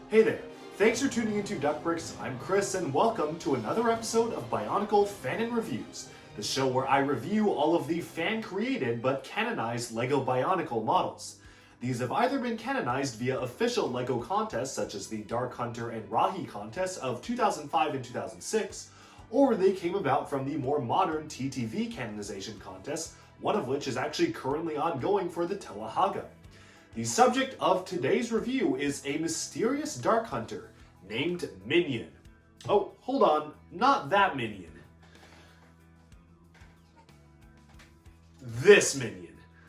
Hey there, thanks for tuning into Duckbricks. I'm Chris and welcome to another episode of Bionicle Fanon Reviews, the show where I review all of the fan-created but canonized LEGO Bionicle models. These have either been canonized via official LEGO contests such as the Dark Hunter and Rahi contests of 2005 and 2006, or they came about from the more modern TTV canonization contests, one of which is actually currently ongoing for the Telehaga. The subject of today's review is a mysterious Dark Hunter named Minion. Oh, hold on, not that Minion. This Minion.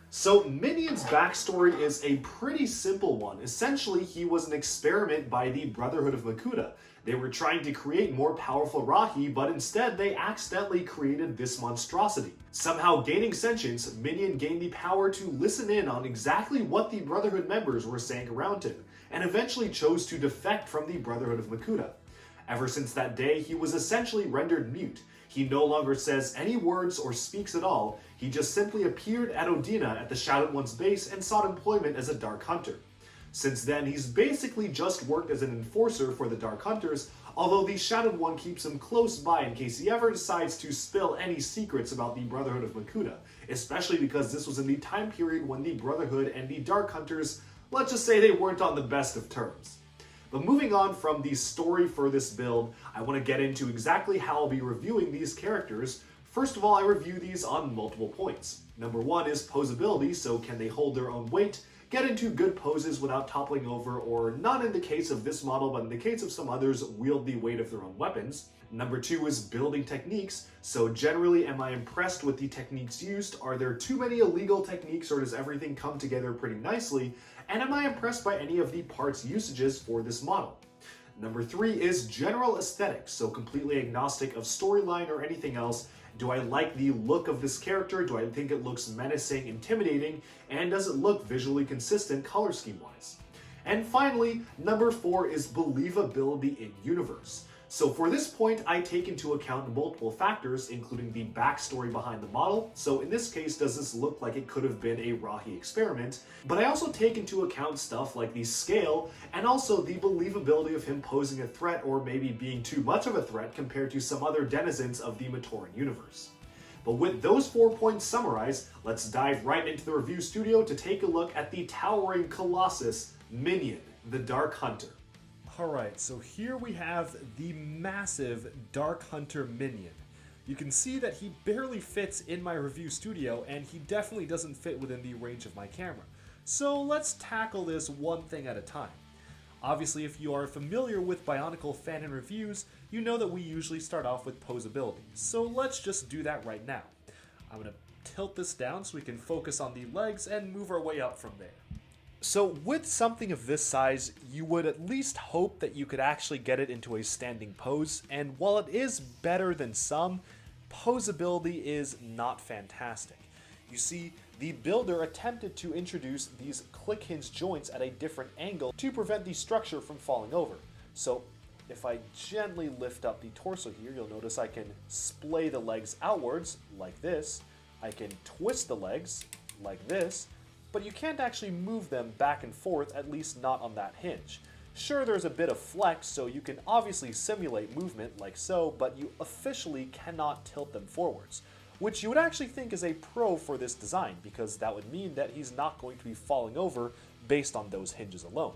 So Minion's backstory is a pretty simple one. Essentially, he was an experiment by the Brotherhood of Makuta. They were trying to create more powerful Rahi, but instead they accidentally created this monstrosity. Somehow gaining sentience, Minion gained the power to listen in on exactly what the Brotherhood members were saying around him, and eventually chose to defect from the Brotherhood of Makuta. Ever since that day, he was essentially rendered mute. He no longer says any words or speaks at all. He just simply appeared at Odina at the Shadowed One's base and sought employment as a Dark Hunter. Since then, he's basically just worked as an enforcer for the Dark Hunters, although the Shadowed One keeps him close by in case he ever decides to spill any secrets about the Brotherhood of Makuta, especially because this was in the time period when the Brotherhood and the Dark Hunters, let's just say they weren't on the best of terms. But moving on from the story for this build, I want to get into exactly how I'll be reviewing these characters. First of all, I review these on multiple points. Number one is posability, so can they hold their own weight, get into good poses without toppling over, or not in the case of this model, but in the case of some others, wield the weight of their own weapons. Number two is building techniques, so generally am I impressed with the techniques used? Are there too many illegal techniques, or does everything come together pretty nicely? And am I impressed by any of the parts usages for this model? Number three is general aesthetics, so completely agnostic of storyline or anything else. Do I like the look of this character? Do I think it looks menacing, intimidating? And does it look visually consistent color scheme wise? And finally, number four is believability in universe. So for this point, I take into account multiple factors, including the backstory behind the model. So in this case, does this look like it could have been a Rahi experiment? But I also take into account stuff like the scale and also the believability of him posing a threat or maybe being too much of a threat compared to some other denizens of the Matoran universe. But with those 4 points summarized, let's dive right into the review studio to take a look at the towering colossus, Minion, the Dark Hunter. Alright, so here we have the massive Dark Hunter Minion. You can see that he barely fits in my review studio, and he definitely doesn't fit within the range of my camera. So let's tackle this one thing at a time. Obviously, if you are familiar with Bionicle Fanon reviews, you know that we usually start off with posability. So let's just do that right now. I'm going to tilt this down so we can focus on the legs and move our way up from there. So with something of this size, you would at least hope that you could actually get it into a standing pose, and while it is better than some, posability is not fantastic. You see, the builder attempted to introduce these click hinge joints at a different angle to prevent the structure from falling over. So if I gently lift up the torso here, you'll notice I can splay the legs outwards like this, I can twist the legs like this, but you can't actually move them back and forth, at least not on that hinge. Sure, there's a bit of flex, so you can obviously simulate movement like so, but you officially cannot tilt them forwards, which you would actually think is a pro for this design, because that would mean that he's not going to be falling over based on those hinges alone.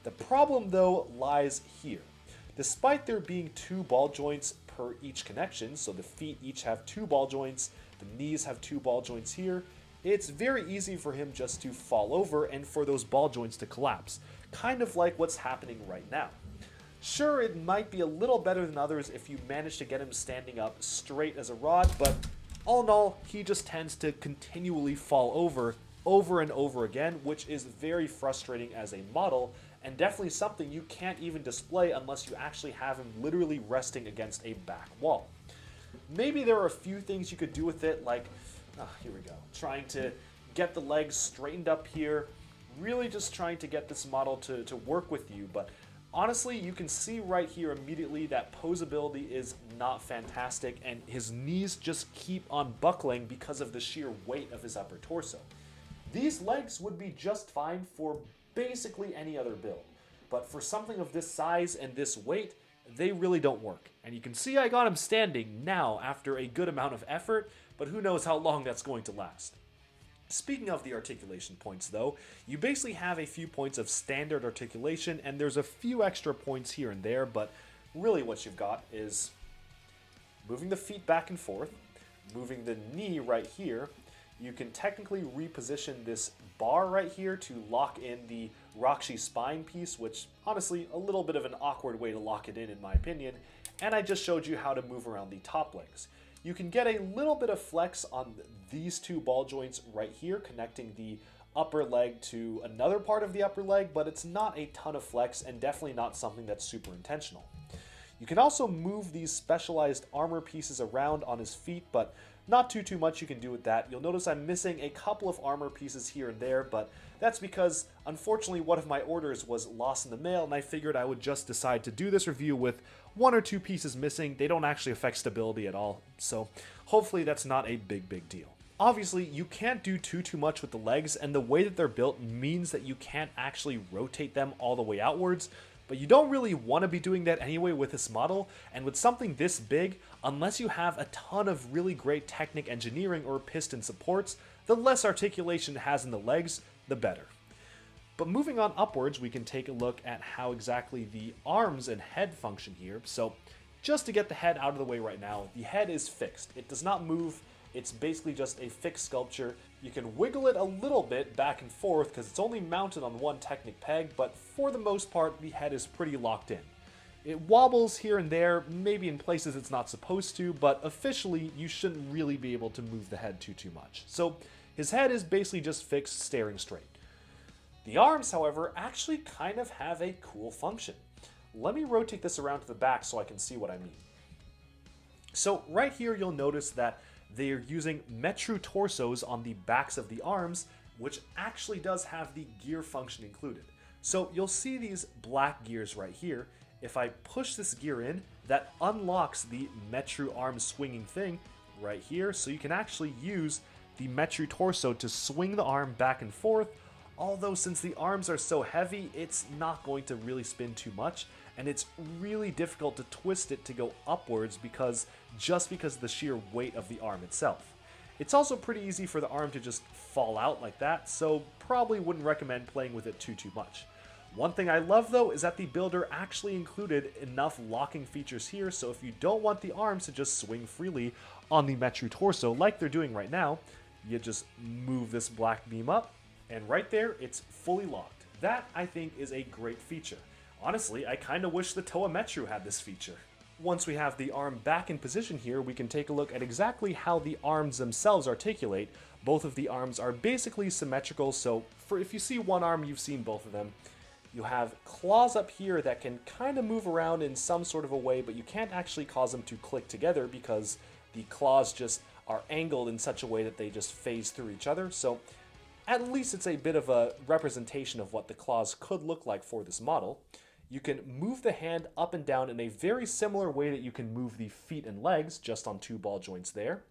The problem, though, lies here. Despite there being 2 ball joints per each connection, so the feet each have 2 ball joints, the knees have 2 ball joints here, it's very easy for him just to fall over and for those ball joints to collapse, kind of like what's happening right now. Sure, it might be a little better than others if you manage to get him standing up straight as a rod, but all in all, he just tends to continually fall over and over again, which is very frustrating as a model, and definitely something you can't even display unless you actually have him literally resting against a back wall. Maybe there are a few things you could do with it, like here we go. Trying to get the legs straightened up here. Really just trying to get this model to work with you. But honestly, you can see right here immediately that posability is not fantastic, and his knees just keep on buckling because of the sheer weight of his upper torso. These legs would be just fine for basically any other build. but for something of this size and this weight, they really don't work. And you can see I got him standing now after a good amount of effort, but who knows how long that's going to last. Speaking of the articulation points though, you basically have a few points of standard articulation, and there's a few extra points here and there, but really what you've got is moving the feet back and forth, moving the knee right here. You can technically reposition this bar right here to lock in the Rakshi spine piece, which honestly a little bit of an awkward way to lock it in my opinion, and I just showed you how to move around the top legs. You can get a little bit of flex on these two ball joints right here, connecting the upper leg to another part of the upper leg, but it's not a ton of flex and definitely not something that's super intentional. You can also move these specialized armor pieces around on his feet, but not too much you can do with that. You'll notice I'm missing a couple of armor pieces here and there, but that's because unfortunately one of my orders was lost in the mail, and I figured I would just decide to do this review with 1 or 2 pieces missing. They don't actually affect stability at all, so hopefully that's not a big deal. Obviously, you can't do too much with the legs, and the way that they're built means that you can't actually rotate them all the way outwards, but you don't really want to be doing that anyway with this model, and with something this big, unless you have a ton of really great Technic engineering or piston supports, the less articulation it has in the legs, the better. But moving on upwards, we can take a look at how exactly the arms and head function here. So just to get the head out of the way right now, the head is fixed. It does not move. It's basically just a fixed sculpture. You can wiggle it a little bit back and forth because it's only mounted on one Technic peg, but for the most part, the head is pretty locked in. It wobbles here and there, maybe in places it's not supposed to, but officially you shouldn't really be able to move the head too much. So his head is basically just fixed, staring straight. The arms, however, actually kind of have a cool function. Let me rotate this around to the back so I can see what I mean. So right here you'll notice that they are using Metru torsos on the backs of the arms, which actually does have the gear function included. So you'll see these black gears right here. If I push this gear in, that unlocks the Metru arm swinging thing right here, so you can actually use the Metru torso to swing the arm back and forth. Although since the arms are so heavy, it's not going to really spin too much, and it's really difficult to twist it to go upwards because of the sheer weight of the arm itself. It's also pretty easy for the arm to just fall out like that, so probably wouldn't recommend playing with it too much. One thing I love though is that the builder actually included enough locking features here, so if you don't want the arms to just swing freely on the Metru torso like they're doing right now, you just move this black beam up, and right there, it's fully locked. That, I think, is a great feature. Honestly, I kinda wish the Toa Metru had this feature. Once we have the arm back in position here, we can take a look at exactly how the arms themselves articulate. Both of the arms are basically symmetrical, so if you see one arm, you've seen both of them. You have claws up here that can kind of move around in some sort of a way, but you can't actually cause them to click together because the claws just are angled in such a way that they just phase through each other. So at least it's a bit of a representation of what the claws could look like for this model. You can move the hand up and down in a very similar way that you can move the feet and legs, just on 2 ball joints there.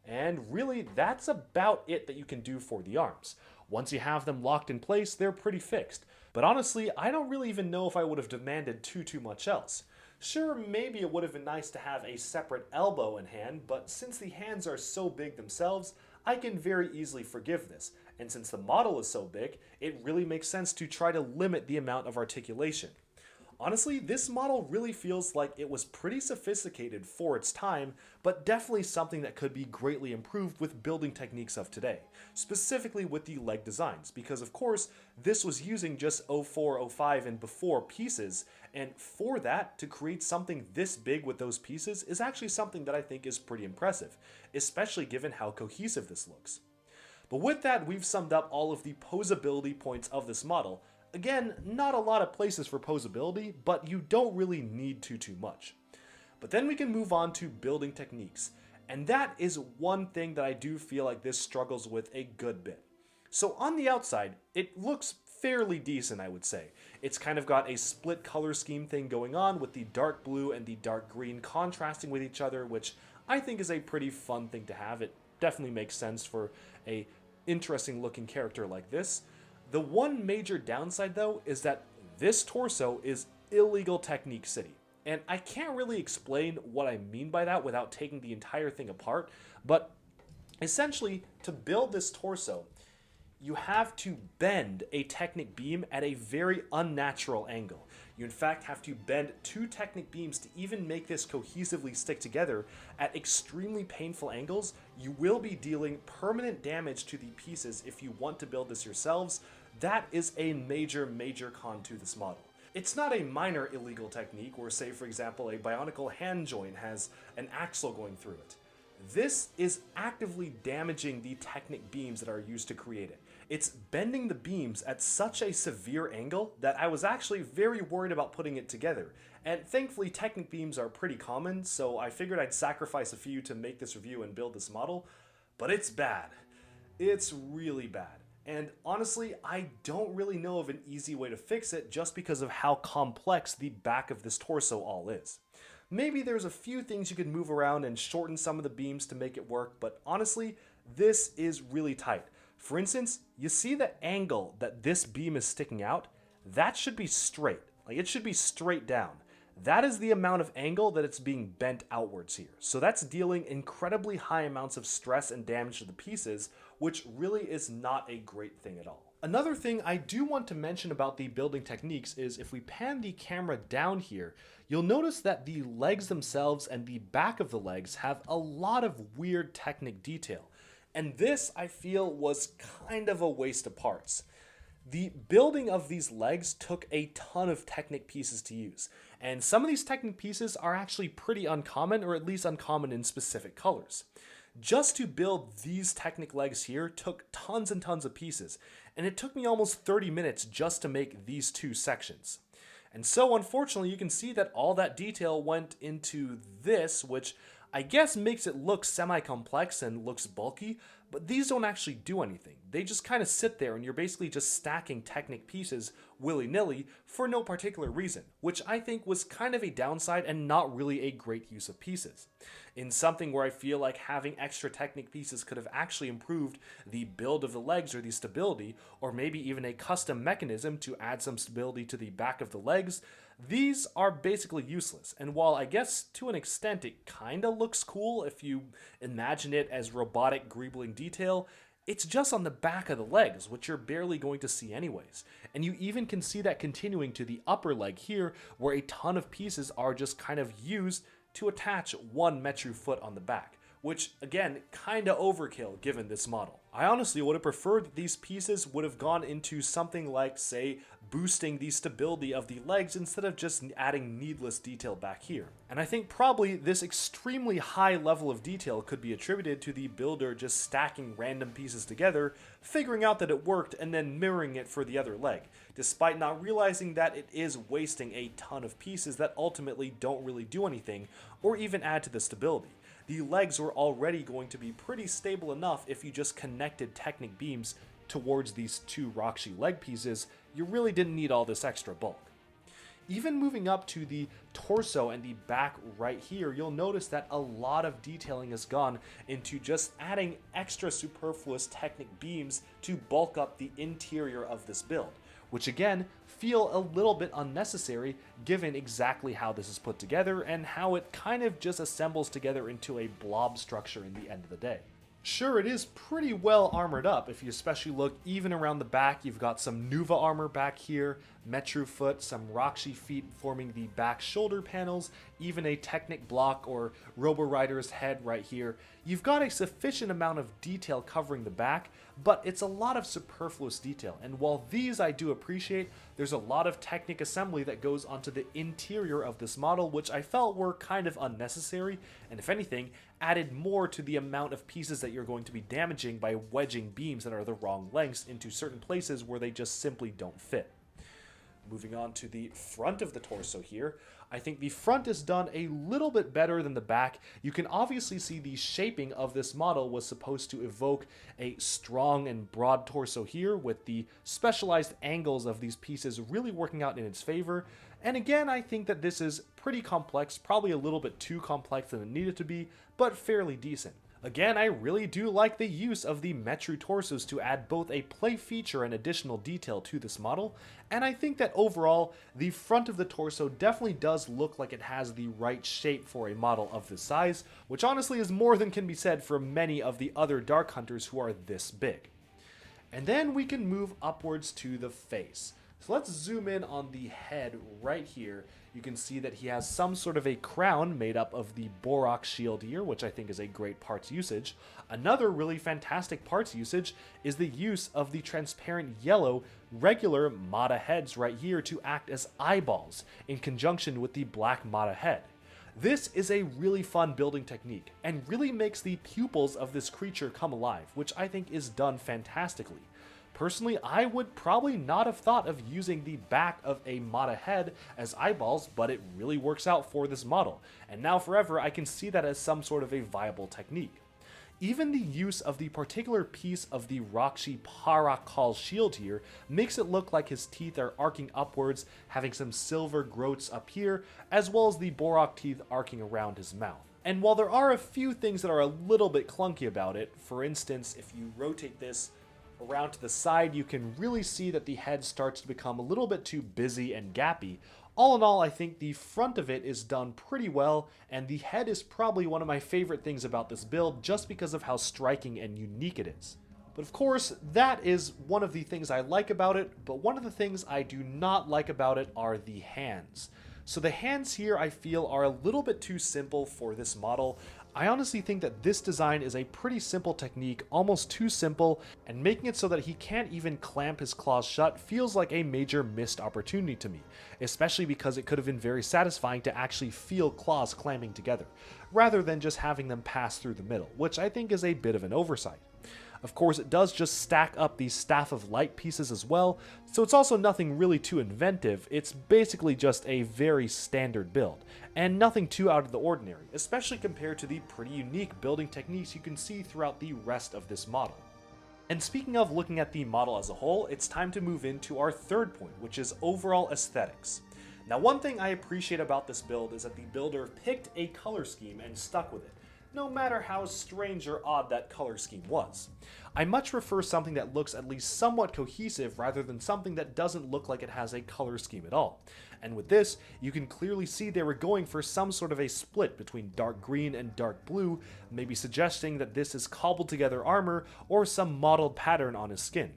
And really, that's about it that you can do for the arms. Once you have them locked in place, they're pretty fixed. But honestly, I don't really even know if I would have demanded too much else. Sure, maybe it would have been nice to have a separate elbow in hand, but since the hands are so big themselves, I can very easily forgive this. And since the model is so big, it really makes sense to try to limit the amount of articulation. Honestly, this model really feels like it was pretty sophisticated for its time, but definitely something that could be greatly improved with building techniques of today, specifically with the leg designs, because of course, this was using just 04, 05, and before pieces, and for that, to create something this big with those pieces is actually something that I think is pretty impressive, especially given how cohesive this looks. But with that, we've summed up all of the posability points of this model. Again, not a lot of places for posability, but you don't really need too much. But then we can move on to building techniques, and that is one thing that I do feel like this struggles with a good bit. So on the outside, it looks fairly decent, I would say. It's kind of got a split color scheme thing going on with the dark blue and the dark green contrasting with each other, which I think is a pretty fun thing to have. It definitely makes sense for a interesting looking character like this. The one major downside though is that This torso is illegal technique city. And I can't really explain what I mean by that without taking the entire thing apart, but essentially, to build this torso, you have to bend a Technic beam at a very unnatural angle. You in fact have to bend 2 Technic beams to even make this cohesively stick together at extremely painful angles. You will be dealing permanent damage to the pieces if you want to build this yourselves. That is a major con to this model. It's not a minor illegal technique where, say for example, a Bionicle hand joint has an axle going through it. This is actively damaging the Technic beams that are used to create it. It's bending the beams at such a severe angle that I was actually very worried about putting it together. And thankfully Technic beams are pretty common, so I figured I'd sacrifice a few to make this review and build this model. But it's bad. It's really bad. And honestly, I don't really know of an easy way to fix it just because of how complex the back of this torso all is. Maybe there's a few things you can move around and shorten some of the beams to make it work, but honestly, this is really tight. For instance, you see the angle that this beam is sticking out? That should be straight. Like, it should be straight down. That is the amount of angle that it's being bent outwards here. So that's dealing incredibly high amounts of stress and damage to the pieces, which really is not a great thing at all. Another thing I do want to mention about the building techniques is if we pan the camera down here, you'll notice that the legs themselves and the back of the legs have a lot of weird Technic detail. And this, I feel, was kind of a waste of parts. The building of these legs took a ton of Technic pieces to use, and some of these Technic pieces are actually pretty uncommon, or at least uncommon in specific colors. Just to build these Technic legs here took tons and tons of pieces, and it took me almost 30 minutes just to make these 2 sections. And so unfortunately you can see that all that detail went into this, which I guess makes it look semi-complex and looks bulky, but these don't actually do anything. They just kind of sit there and you're basically just stacking Technic pieces willy-nilly for no particular reason, which I think was kind of a downside and not really a great use of pieces. In something where I feel like having extra Technic pieces could have actually improved the build of the legs or the stability, or maybe even a custom mechanism to add some stability to the back of the legs, these are basically useless. And while I guess to an extent it kinda looks cool if you imagine it as robotic greebling detail, it's just on the back of the legs, which you're barely going to see anyways. And you even can see that continuing to the upper leg here, where a ton of pieces are just kind of used to attach one Metru foot on the back, which again, kinda overkill given this model. I honestly would have preferred that these pieces would have gone into something like, say, boosting the stability of the legs instead of just adding needless detail back here. And I think probably this extremely high level of detail could be attributed to the builder just stacking random pieces together, figuring out that it worked, and then mirroring it for the other leg, despite not realizing that it is wasting a ton of pieces that ultimately don't really do anything or even add to the stability. The legs were already going to be pretty stable enough if you just connected Technic beams towards these 2 Roxy leg pieces. You really didn't need all this extra bulk. Even moving up to the torso and the back right here, you'll notice that a lot of detailing has gone into just adding extra superfluous Technic beams to bulk up the interior of this build, which again feel a little bit unnecessary given exactly how this is put together and how it kind of just assembles together into a blob structure in the end of the day. Sure, it is pretty well armored up. If you especially look even around the back, you've got some Nuva armor back here, Metru foot, some Roxy feet forming the back shoulder panels, even a Technic block or Robo Rider's head right here. You've got a sufficient amount of detail covering the back, but it's a lot of superfluous detail. And while these I do appreciate, there's a lot of Technic assembly that goes onto the interior of this model, which I felt were kind of unnecessary, and if anything, added more to the amount of pieces that you're going to be damaging by wedging beams that are the wrong lengths into certain places where they just simply don't fit. Moving on to the front of the torso here, I think the front is done a little bit better than the back. You can obviously see the shaping of this model was supposed to evoke a strong and broad torso here, with the specialized angles of these pieces really working out in its favor. And again, I think that this is pretty complex, probably a little bit too complex than it needed to be, but fairly decent. Again, I really do like the use of the Metru torsos to add both a play feature and additional detail to this model, and I think that overall, the front of the torso definitely does look like it has the right shape for a model of this size, which honestly is more than can be said for many of the other Dark Hunters who are this big. And then we can move upwards to the face. So let's zoom in on the head right here. You can see that he has some sort of a crown made up of the Borak shield here, which I think is a great parts usage. Another really fantastic parts usage is the use of the transparent yellow regular Mata heads right here to act as eyeballs in conjunction with the black Mata head. This is a really fun building technique and really makes the pupils of this creature come alive, which I think is done fantastically. Personally, I would probably not have thought of using the back of a Mata head as eyeballs, but it really works out for this model, and now forever I can see that as some sort of a viable technique. Even the use of the particular piece of the Rakshi Parakal shield here makes it look like his teeth are arcing upwards, having some silver groats up here, as well as the Borak teeth arcing around his mouth. And while there are a few things that are a little bit clunky about it, for instance, if you rotate this around to the side, you can really see that the head starts to become a little bit too busy and gappy. All in all, I think the front of it is done pretty well, and the head is probably one of my favorite things about this build just because of how striking and unique it is. But of course, that is one of the things I like about it, but one of the things I do not like about it are the hands. So the hands here I feel are a little bit too simple for this model. I honestly think that this design is a pretty simple technique, almost too simple, and making it so that he can't even clamp his claws shut feels like a major missed opportunity to me, especially because it could have been very satisfying to actually feel claws clamping together, rather than just having them pass through the middle, which I think is a bit of an oversight. Of course, it does just stack up these Staff of Light pieces as well, so it's also nothing really too inventive. It's basically just a very standard build, and nothing too out of the ordinary, especially compared to the pretty unique building techniques you can see throughout the rest of this model. And speaking of looking at the model as a whole, it's time to move into our third point, which is overall aesthetics. Now, one thing I appreciate about this build is that the builder picked a color scheme and stuck with it, no matter how strange or odd that color scheme was. I much prefer something that looks at least somewhat cohesive rather than something that doesn't look like it has a color scheme at all. And with this, you can clearly see they were going for some sort of a split between dark green and dark blue, maybe suggesting that this is cobbled together armor or some modeled pattern on his skin.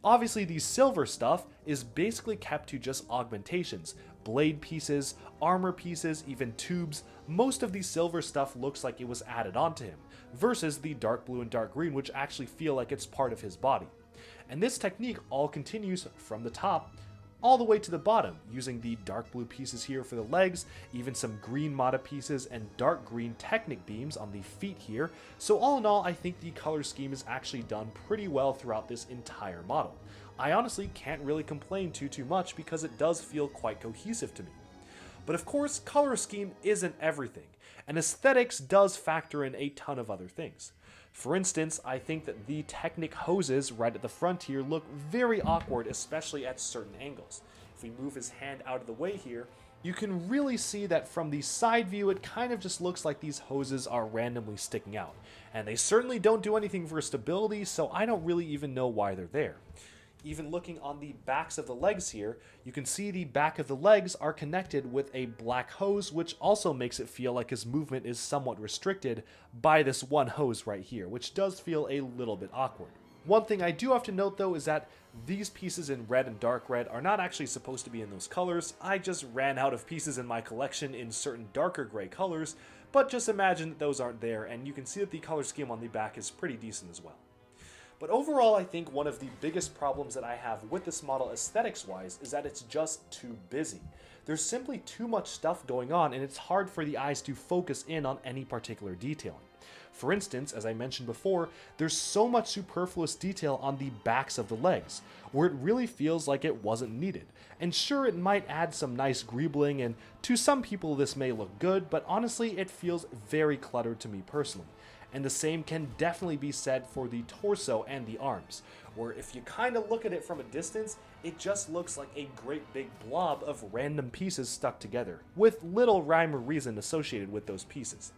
Obviously, the silver stuff is basically kept to just augmentations, blade pieces, armor pieces, even tubes. Most of the silver stuff looks like it was added onto him, versus the dark blue and dark green, which actually feel like it's part of his body. And this technique all continues from the top all the way to the bottom, using the dark blue pieces here for the legs, even some green Mata pieces and dark green Technic beams on the feet here. So all in all, I think the color scheme is actually done pretty well throughout this entire model. I honestly can't really complain too much because it does feel quite cohesive to me. But of course, color scheme isn't everything, and aesthetics does factor in a ton of other things. For instance, I think that the Technic hoses right at the front here look very awkward, especially at certain angles. If we move his hand out of the way here, you can really see that from the side view it kind of just looks like these hoses are randomly sticking out. And they certainly don't do anything for stability, so I don't really even know why they're there. Even looking on the backs of the legs here, you can see the back of the legs are connected with a black hose, which also makes it feel like his movement is somewhat restricted by this one hose right here, which does feel a little bit awkward. One thing I do have to note though is that these pieces in red and dark red are not actually supposed to be in those colors. I just ran out of pieces in my collection in certain darker gray colors, but just imagine that those aren't there, and you can see that the color scheme on the back is pretty decent as well. But overall, I think one of the biggest problems that I have with this model aesthetics-wise is that it's just too busy. There's simply too much stuff going on, and it's hard for the eyes to focus in on any particular detailing. For instance, as I mentioned before, there's so much superfluous detail on the backs of the legs, where it really feels like it wasn't needed. And sure, it might add some nice greebling, and to some people this may look good, but honestly, it feels very cluttered to me personally. And the same can definitely be said for the torso and the arms, where if you kind of look at it from a distance, it just looks like a great big blob of random pieces stuck together, with little rhyme or reason associated with those pieces.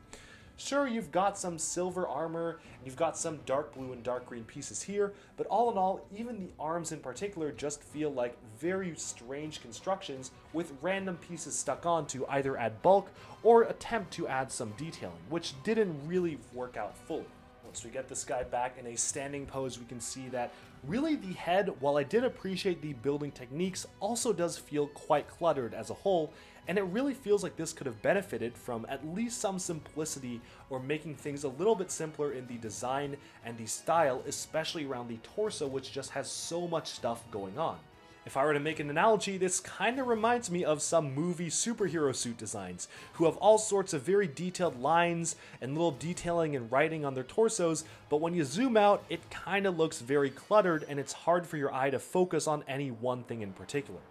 Sure, you've got some silver armor, and you've got some dark blue and dark green pieces here, but all in all, even the arms in particular just feel like very strange constructions with random pieces stuck on to either add bulk or attempt to add some detailing, which didn't really work out fully. Once we get this guy back in a standing pose, we can see that really the head, while I did appreciate the building techniques, also does feel quite cluttered as a whole, and it really feels like this could have benefited from at least some simplicity or making things a little bit simpler in the design and the style, especially around the torso, which just has so much stuff going on. If I were to make an analogy, this kind of reminds me of some movie superhero suit designs, who have all sorts of very detailed lines and little detailing and writing on their torsos, but when you zoom out, it kind of looks very cluttered and it's hard for your eye to focus on any one thing in particular.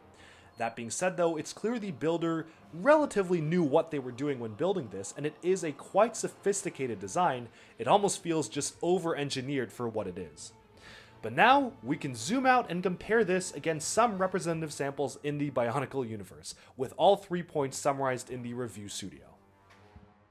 That being said though, it's clear the builder relatively knew what they were doing when building this, and it is a quite sophisticated design. It almost feels just over-engineered for what it is. But now, we can zoom out and compare this against some representative samples in the Bionicle universe, with all 3 points summarized in the review studio.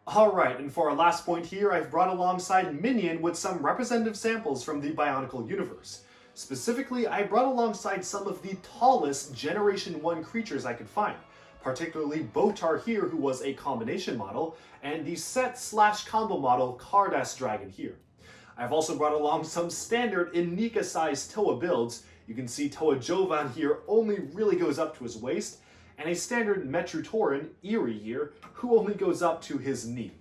Alright, and for our last point here, I've brought alongside Minion with some representative samples from the Bionicle universe. Specifically, I brought alongside some of the tallest Generation 1 creatures I could find, particularly Botar here, who was a combination model, and the set/combo model Cardass Dragon here. I've also brought along some standard Inika-sized Toa builds. You can see Toa Jovan here only really goes up to his waist, and a standard Metrutoran, Eerie here, who only goes up to his knee.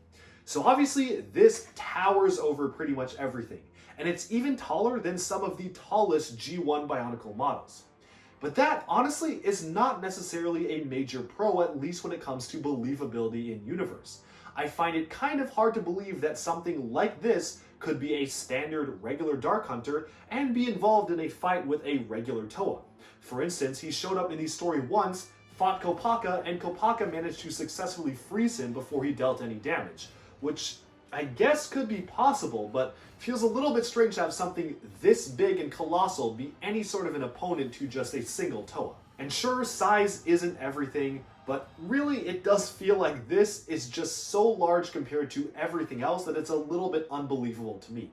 So obviously this towers over pretty much everything, and it's even taller than some of the tallest G1 Bionicle models. But that, honestly, is not necessarily a major pro, at least when it comes to believability in universe. I find it kind of hard to believe that something like this could be a standard regular Dark Hunter and be involved in a fight with a regular Toa. For instance, he showed up in the story once, fought Kopaka, and Kopaka managed to successfully freeze him before he dealt any damage, which I guess could be possible, but feels a little bit strange to have something this big and colossal be any sort of an opponent to just a single Toa. And sure, size isn't everything, but really it does feel like this is just so large compared to everything else that it's a little bit unbelievable to me.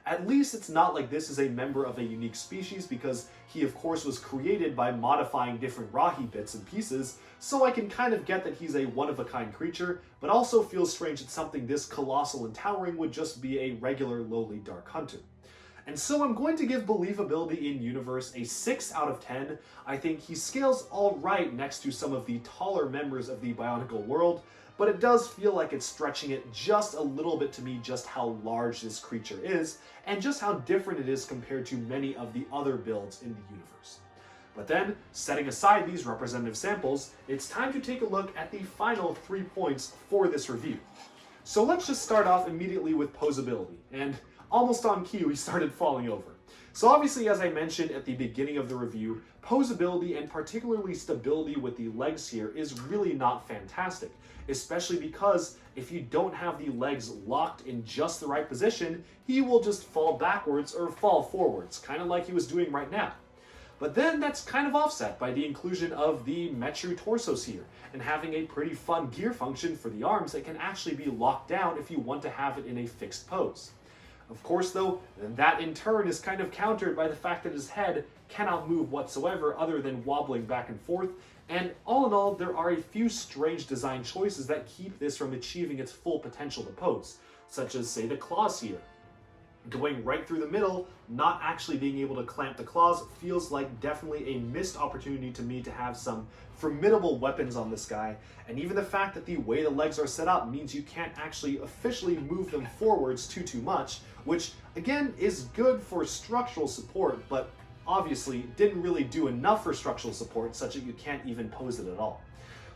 At least it's not like this is a member of a unique species, because he of course was created by modifying different Rahi bits and pieces, so I can kind of get that he's a one-of-a-kind creature, but also feels strange that something this colossal and towering would just be a regular lowly Dark Hunter. And so I'm going to give believability in universe a 6 out of 10. I think he scales alright next to some of the taller members of the Bionicle world, but it does feel like it's stretching it just a little bit to me just how large this creature is, and just how different it is compared to many of the other builds in the universe. But then, setting aside these representative samples, it's time to take a look at the final 3 points for this review. So let's just start off immediately with posability, and almost on cue, he started falling over. So obviously, as I mentioned at the beginning of the review, posability and particularly stability with the legs here is really not fantastic, especially because if you don't have the legs locked in just the right position, he will just fall backwards or fall forwards, kind of like he was doing right now. But then that's kind of offset by the inclusion of the Metru torsos here, and having a pretty fun gear function for the arms that can actually be locked down if you want to have it in a fixed pose. Of course though, that in turn is kind of countered by the fact that his head cannot move whatsoever other than wobbling back and forth, and all in all, there are a few strange design choices that keep this from achieving its full potential to pose, such as, say, the claws here. Going right through the middle, not actually being able to clamp the claws, feels like definitely a missed opportunity to me to have some formidable weapons on this guy, and even the fact that the way the legs are set up means you can't actually officially move them forwards too much, which again is good for structural support, but obviously didn't really do enough for structural support such that you can't even pose it at all.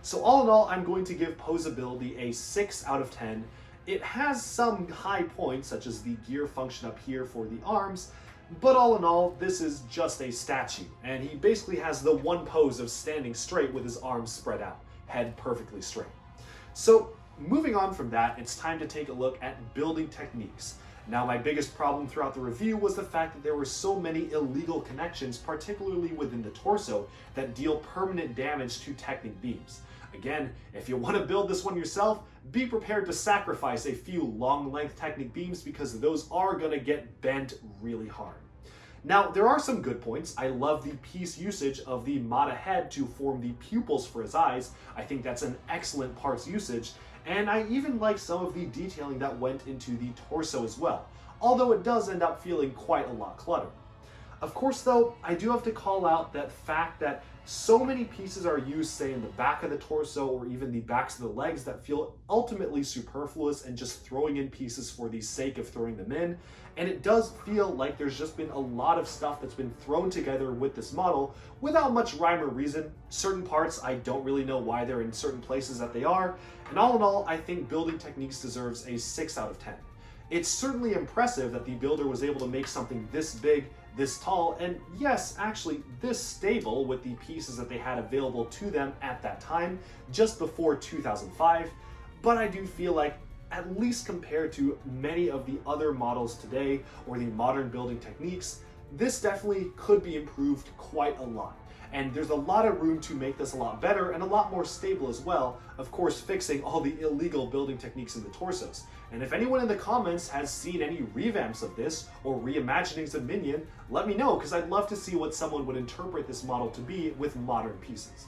So all in all, I'm going to give posability a 6 out of 10. It has some high points, such as the gear function up here for the arms, but all in all, this is just a statue, and he basically has the one pose of standing straight with his arms spread out, head perfectly straight. So moving on from that, it's time to take a look at building techniques. Now, my biggest problem throughout the review was the fact that there were so many illegal connections, particularly within the torso, that deal permanent damage to Technic beams. Again, if you want to build this one yourself, be prepared to sacrifice a few long length Technic beams because those are going to get bent really hard. Now, there are some good points. I love the piece usage of the Mata head to form the pupils for his eyes. I think that's an excellent parts usage, and I even like some of the detailing that went into the torso as well, although it does end up feeling quite a lot cluttered. Of course, though, I do have to call out that fact that so many pieces are used, say, in the back of the torso or even the backs of the legs that feel ultimately superfluous and just throwing in pieces for the sake of throwing them in. And it does feel like there's just been a lot of stuff that's been thrown together with this model without much rhyme or reason. Certain parts, I don't really know why they're in certain places that they are. And all in all, I think Building Techniques deserves a 6 out of 10. It's certainly impressive that the builder was able to make something this big, this tall, and yes, actually this stable with the pieces that they had available to them at that time, just before 2005, but I do feel like, at least compared to many of the other models today or the modern building techniques, this definitely could be improved quite a lot. And there's a lot of room to make this a lot better and a lot more stable as well, of course fixing all the illegal building techniques in the torsos. And if anyone in the comments has seen any revamps of this or reimaginings of Minion, let me know because I'd love to see what someone would interpret this model to be with modern pieces.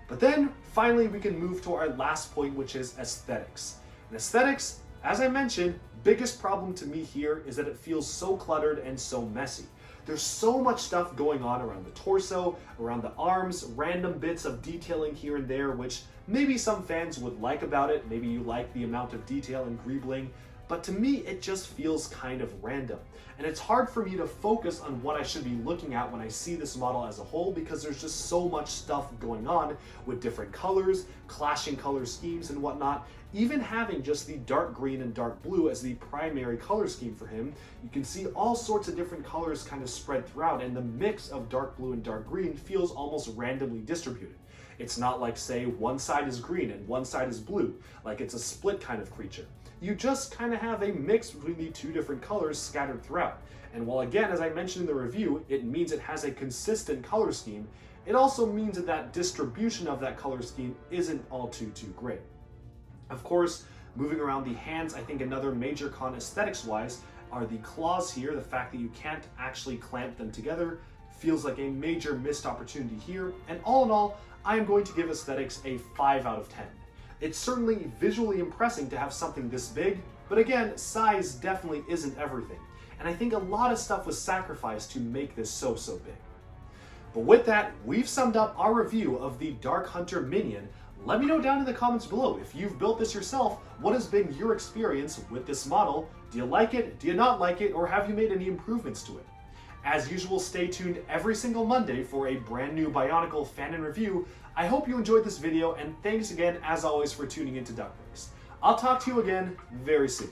But then finally we can move to our last point, which is aesthetics. And aesthetics, as I mentioned, biggest problem to me here is that it feels so cluttered and so messy. There's so much stuff going on around the torso, around the arms, random bits of detailing here and there, which maybe some fans would like about it. Maybe you like the amount of detail and greebling, but to me, it just feels kind of random. And it's hard for me to focus on what I should be looking at when I see this model as a whole because there's just so much stuff going on with different colors, clashing color schemes and whatnot. Even having just the dark green and dark blue as the primary color scheme for him, you can see all sorts of different colors kind of spread throughout, and the mix of dark blue and dark green feels almost randomly distributed. It's not like, say, one side is green and one side is blue, like it's a split kind of creature. You just kind of have a mix between the two different colors scattered throughout. And while again, as I mentioned in the review, it means it has a consistent color scheme, it also means that that distribution of that color scheme isn't all too great. Of course, moving around the hands, I think another major con aesthetics-wise are the claws here. The fact that you can't actually clamp them together feels like a major missed opportunity here. And all in all, I am going to give aesthetics a 5 out of 10. It's certainly visually impressive to have something this big, but again, size definitely isn't everything. And I think a lot of stuff was sacrificed to make this so big. But with that, we've summed up our review of the Dark Hunter Minion. Let me know down in the comments below if you've built this yourself. What has been your experience with this model? Do you like it? Do you not like it? Or have you made any improvements to it? As usual, stay tuned every single Monday for a brand new Bionicle Fanon review. I hope you enjoyed this video, and thanks again, as always, for tuning into Duck Race. I'll talk to you again very soon.